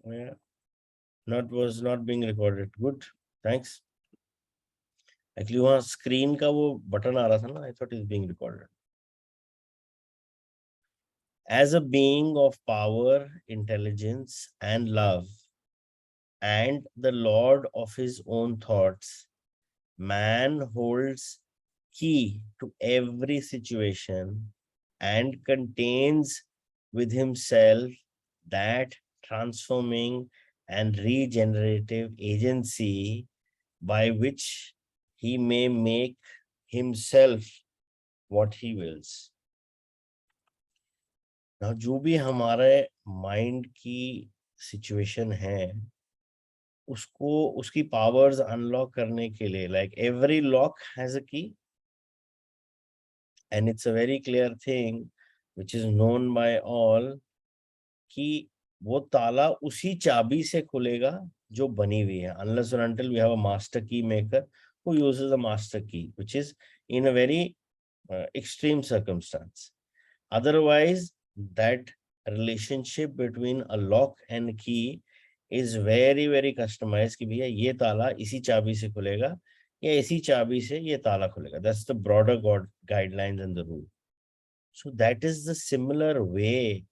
Yeah, was not being recorded. Good, thanks. Actually, वहाँ screen का वो button आ रहा था ना. I thought it's being recorded. As a being of power, intelligence, and love, and the lord of his own thoughts, man holds key to every situation and contains with himself that transforming and regenerative agency by which he may make himself what he wills. Now, जो भी हमारे mind की situation है, उसको उसकी powers unlock करने के लिए, like every lock has a key, and it's a very clear thing which is known by all कि वो ताला उसी चाबी से खुलेगा जो बनी हुई है, अनलेस और until we have a master key maker who uses a master key, which is in a very extreme circumstance. Otherwise, that relationship between a lock and key is very very customized कि भैया ये ताला इसी चाबी से खुलेगा या इसी चाबी से ये ताला खुलेगा. That's the broader guidelines and the rule. So that is the similar way.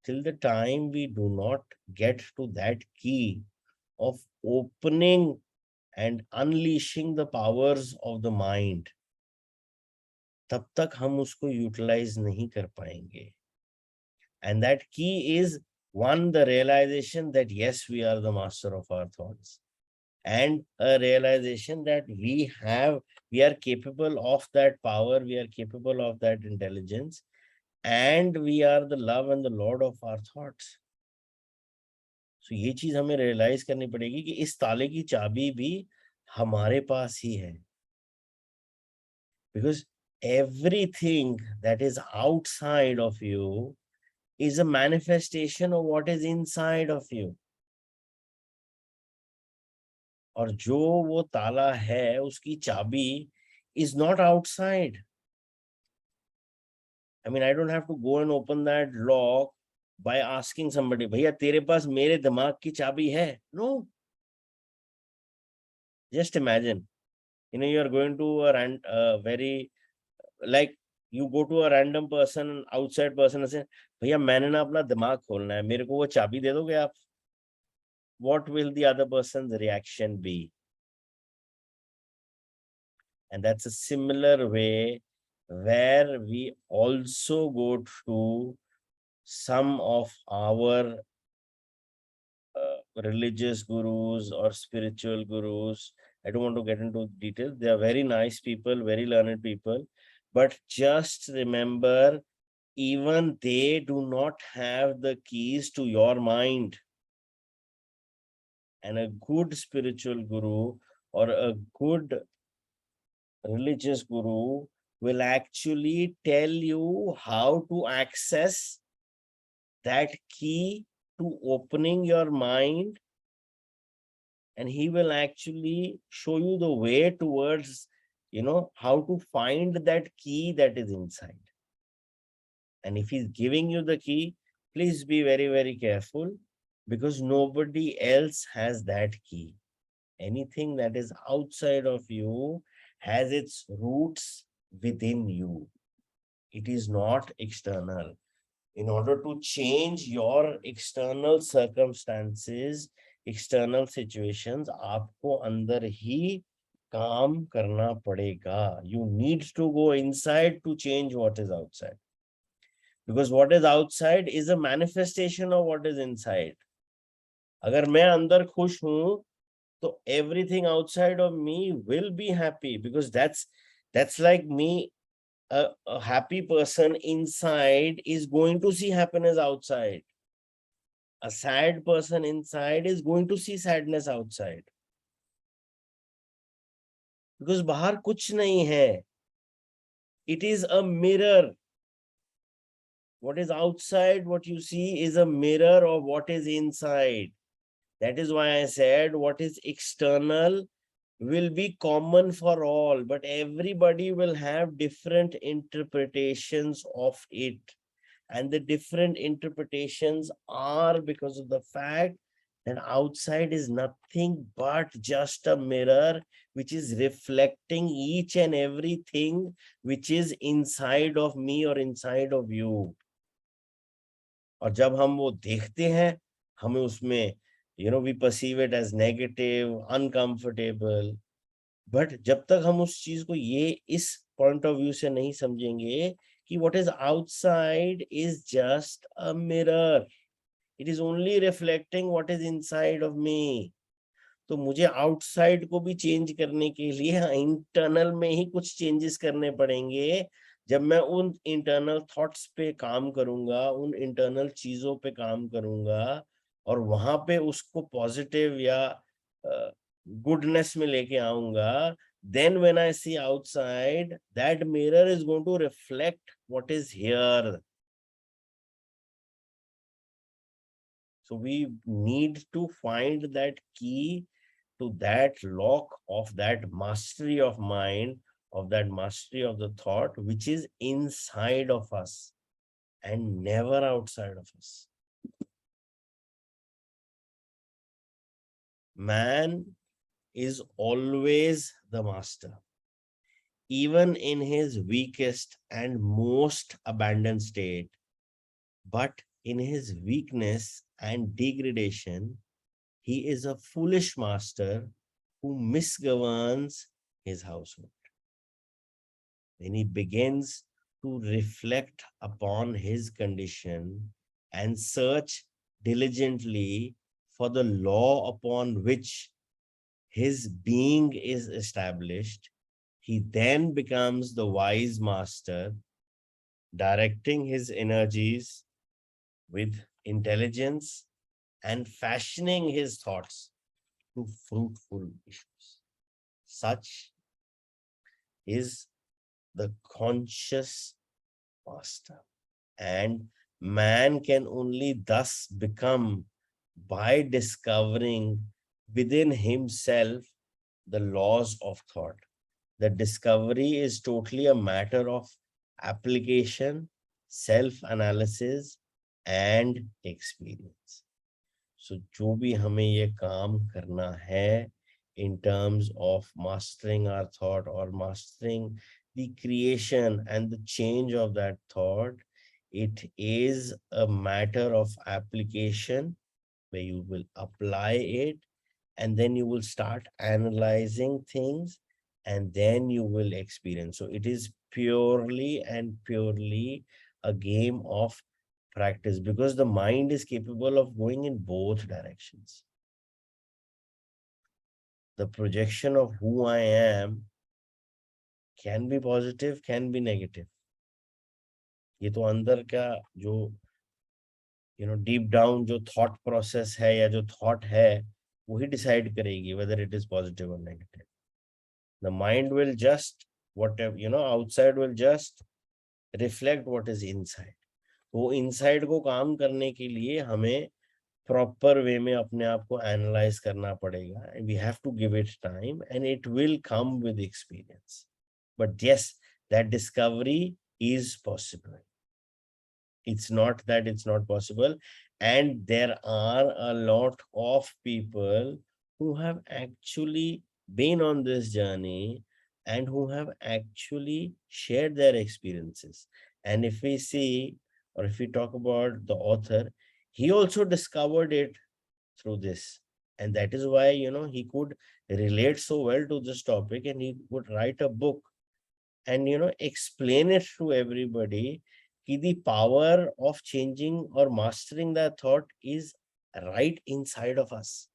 Till the time we do not get to that key of opening and unleashing the powers of the mind, तब तक हम उसको utilise नहीं कर पाएंगे. And that key is one, the realization that yes, we are the master of our thoughts, and a realization that we are capable of that power, we are capable of that intelligence, and we are the love and the lord of our thoughts. So ये चीज हमें realise करनी पड़ेगी कि इस ताले की चाबी भी हमारे पास ही है. Because everything that is outside of you is a manifestation of what is inside of you. और जो वो ताला है उसकी चाबी is not outside. I mean, I don't have to go and open that lock by asking somebody, भैया तेरे पास मेरे दिमाग की चाबी है? No. Just imagine, you are going to a very, like, you go to a random person, outside person, and say, भैया मैंने ना अपना दिमाग खोलना है, मेरे को वो चाबी दे दोगे आप? What will the other person's reaction be? And that's a similar way where we also go to some of our religious gurus or spiritual gurus. I don't want to get into details. They are very nice people, very learned people. But just remember, even they do not have the keys to your mind. And a good spiritual guru or a good religious guru will actually tell you how to access that key to opening your mind, and he will actually show you the way towards how to find that key that is inside. And if he's giving you the key, please be very very careful, because nobody else has that key. Anything that is outside of you has its roots within you. It is not external. In order to change your external circumstances, external situations, आपको अंदर ही काम करना पड़ेगा. You need to go inside to change what is outside. Because what is outside is a manifestation of what is inside. अगर मैं अंदर खुश हूं, so everything outside of me will be happy, because that's like me. A happy person inside is going to see happiness outside. A sad person inside is going to see sadness outside. Because bahar kuch nahi hai. It is a mirror. What is outside, what you see, is a mirror of what is inside. That is why I said what is external will be common for all, but everybody will have different interpretations of it. And the different interpretations are because of the fact And outside is nothing but just a mirror which is reflecting each and everything which is inside of me or inside of you. और जब हम वो देखते हैं, हमें उसमें we perceive it as negative, uncomfortable. But जब तक हम उस चीज को ये इस पॉइंट ऑफ व्यू से नहीं समझेंगे कि what is outside is just a mirror, it is only reflecting what is inside of me. तो मुझे आउटसाइड को भी चेंज करने के लिए इंटरनल में ही कुछ चेंजेस करने पड़ेंगे. जब मैं उन इंटरनल थॉट्स पे काम करूंगा, उन इंटरनल चीजों पे काम करूंगा और वहां पे उसको पॉजिटिव या गुडनेस में लेके आऊंगा, then when I see outside, that mirror is going to reflect what is here. So we need to find that key to that lock of that mastery of mind, of that mastery of the thought, which is inside of us and never outside of us. Man is always the master, even in his weakest and most abandoned state. But in his weakness and degradation, he is a foolish master who misgoverns his household. When he begins to reflect upon his condition and search diligently for the law upon which his being is established, he then becomes the wise master, directing his energies with intelligence and fashioning his thoughts to fruitful issues. Such is the conscious master. And man can only thus become by discovering within himself the laws of thought. The discovery is totally a matter of application, self-analysis, and experience. So जो भी हमें ये काम करना है in terms of mastering our thought or mastering the creation and the change of that thought, it is a matter of application where you will apply it and then you will start analyzing things and then you will experience. So it is purely and purely a game of practice because the mind is capable of going in both directions. The projection of who I am can be positive, can be negative. ये तो अंदर का जो deep down जो thought process है या जो thought है वही decide करेगी whether it is positive or negative. The mind will just whatever outside will just reflect what is inside. वो inside को काम करने के लिए हमें proper way में अपने आप को analyze करना पड़ेगा. And we have to give it time and it will come with experience. But yes, that discovery is possible. It's not that it's not possible. And there are a lot of people who have actually been on this journey and who have actually shared their experiences. And if we see, or if we talk about the author, he also discovered it through this. And that is why, he could relate so well to this topic and he would write a book and, explain it to everybody. The power of changing or mastering that thought is right inside of us.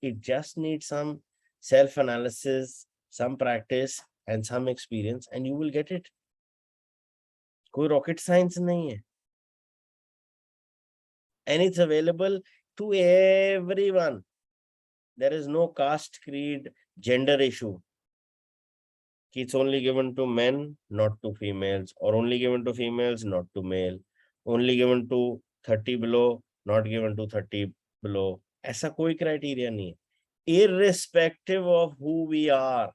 It just needs some self-analysis, some practice, and some experience, and you will get it. कोई rocket science नहीं है. And it's available to everyone. There is no caste, creed, gender issue. It's only given to men, not to females, or only given to females, not to male, only given to 30 below, not given to 30 below. ऐसा कोई criteria नहीं है. Irrespective of who we are,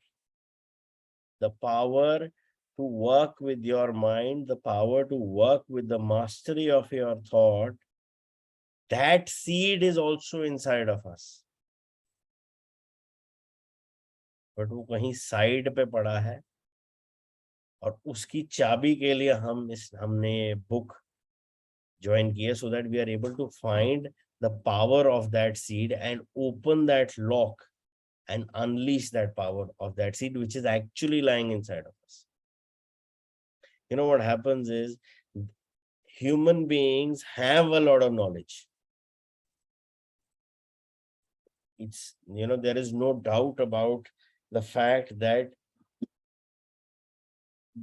the power to work with your mind, the power to work with the mastery of your thought that seed is also inside of us, but वो कहीं side पे पड़ा है, और उसकी चाबी के लिए हमने बुक ज्वाइन किया, so that we are able to find the power of that seed and open that lock and unleash that power of that seed which is actually lying inside of us. You know what happens is, human beings have a lot of knowledge. It's, there is no doubt about the fact that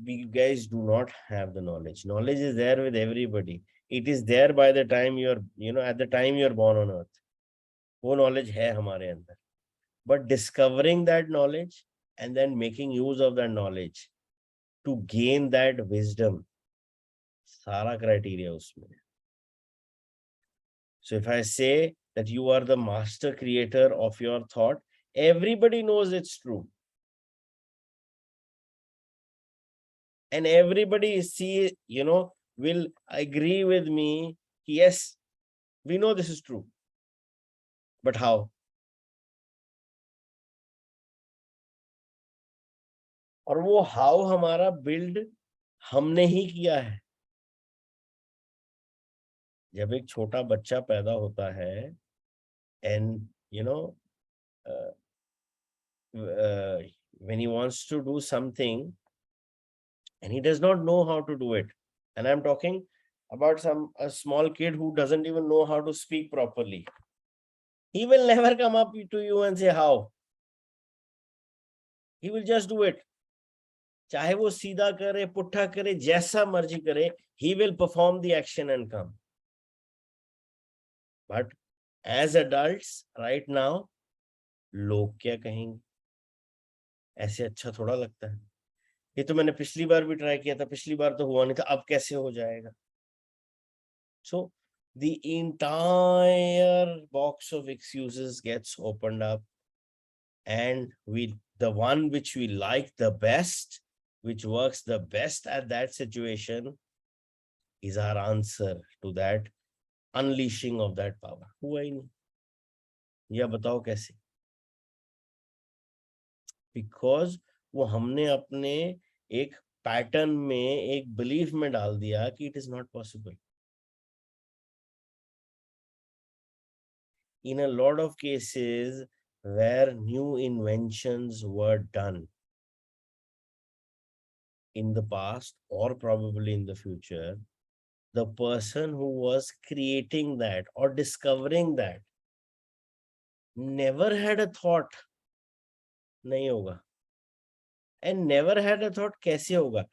we guys do not have the knowledge. Knowledge is there with everybody. It is there by the time you're, at the time you're born on earth. वो knowledge है हमारे अंदर. But discovering that knowledge and then making use of that knowledge to gain that wisdom, सारा criteria उसमें. So if I say that you are the master creator of your thought, everybody knows it's true. And everybody will agree with me, yes, we know this is true. But how? और वो how हमारा build हमने ही किया है. जब एक छोटा बच्चा पैदा होता है and when he wants to do something and he does not know how to do it, and I'm talking about a small kid who doesn't even know how to speak properly, he will never come up to you and say how. He will just do it. चाहे वो सीधा करे, पुट्ठा करे, जैसा मर्जी करे, he will perform the action and come. But as adults right now, लोग क्या कहेंगे? ऐसे अच्छा थोड़ा लगता है. ये तो मैंने पिछली बार भी ट्राई किया था, पिछली बार तो हुआ नहीं था, अब कैसे हो जाएगा? So the entire box of excuses gets opened up, and the one which we like the best, which works the best at that situation, is our answer to that unleashing of that power. हुआ ही नहीं. या बताओ कैसे? Because वो हमने अपने एक pattern में, एक बिलीफ में डाल दिया कि it is not possible. In a lot of cases where new inventions were done in the past or probably in the future, the person who was creating that or discovering that never had a thought नहीं होगा, and never had a thought कैसे होगा.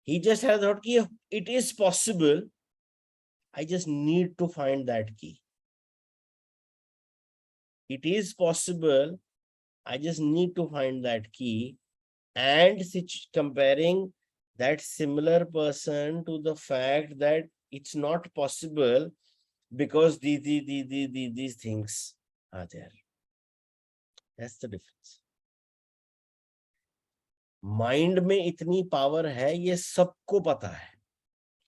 He just had a thought कि it is possible, I just need to find that key. It is possible, I just need to find that key. And comparing that similar person to the fact that it's not possible because these things are there. That's the difference. Mind में इतनी power है, ये सबको पता है.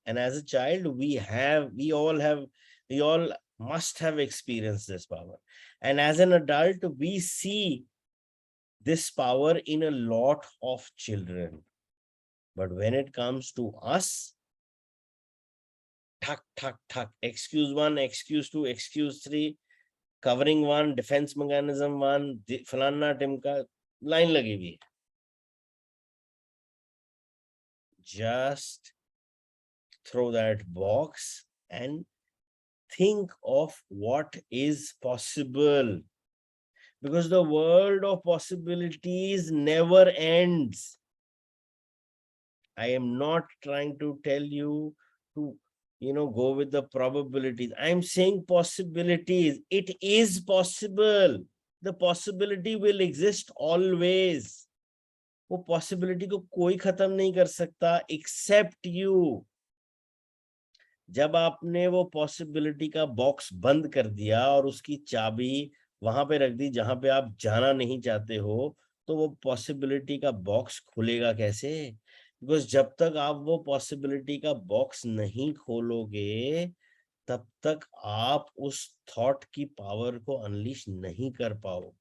And as a child, we all must have experienced this power. And as an adult, we see this power in a lot of children. But when it comes to us, thak, thak, thak, excuse 1, excuse 2, excuse 3, covering 1, defense mechanism 1, falana timka, line lagi हुई. Just throw that box and think of what is possible, because the world of possibilities never ends. I am not trying to tell you to go with the probabilities. I'm saying possibilities. It is possible. The possibility will exist always. वो possibility को कोई खत्म नहीं कर सकता except you. जब आपने वो possibility का बॉक्स बंद कर दिया और उसकी चाबी वहां पे रख दी जहां पे आप जाना नहीं चाहते हो, तो वो possibility का बॉक्स खुलेगा कैसे? बिकॉज जब तक आप वो possibility का बॉक्स नहीं खोलोगे, तब तक आप उस थॉट की पावर को अनलीश नहीं कर पाओ.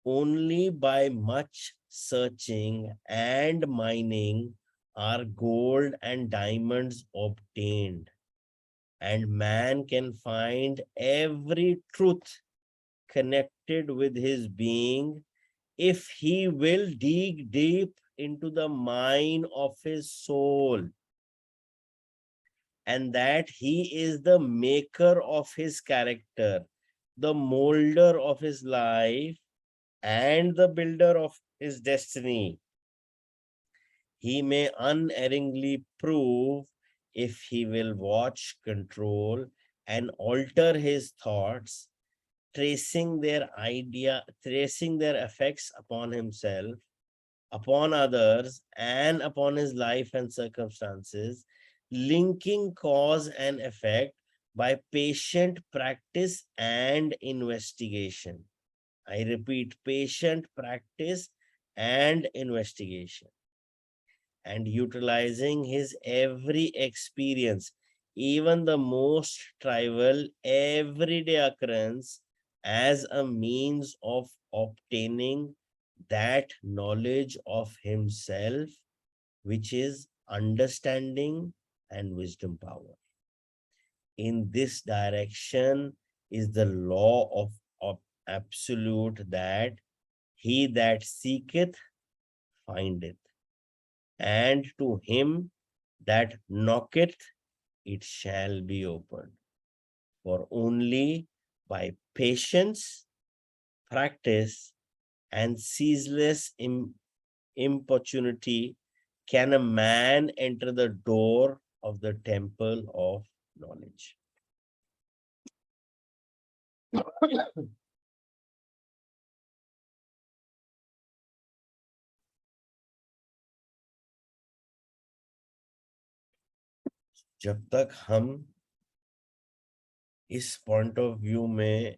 Only by much searching and mining are gold and diamonds obtained, and man can find every truth connected with his being if he will dig deep into the mine of his soul, and that he is the maker of his character, the molder of his life, and the builder of his destiny. He may unerringly prove if he will watch, control, and alter his thoughts, tracing their effects upon himself, upon others, and upon his life and circumstances, linking cause and effect by patient practice and investigation. I repeat, patient practice and investigation, and utilizing his every experience, even the most trivial everyday occurrence, as a means of obtaining that knowledge of himself, which is understanding and wisdom power. In this direction is the law of absolute, that he that seeketh findeth, and to him that knocketh it shall be opened. For only by patience, practice, and ceaseless importunity can a man enter the door of the temple of knowledge. जब तक हम इस point of view में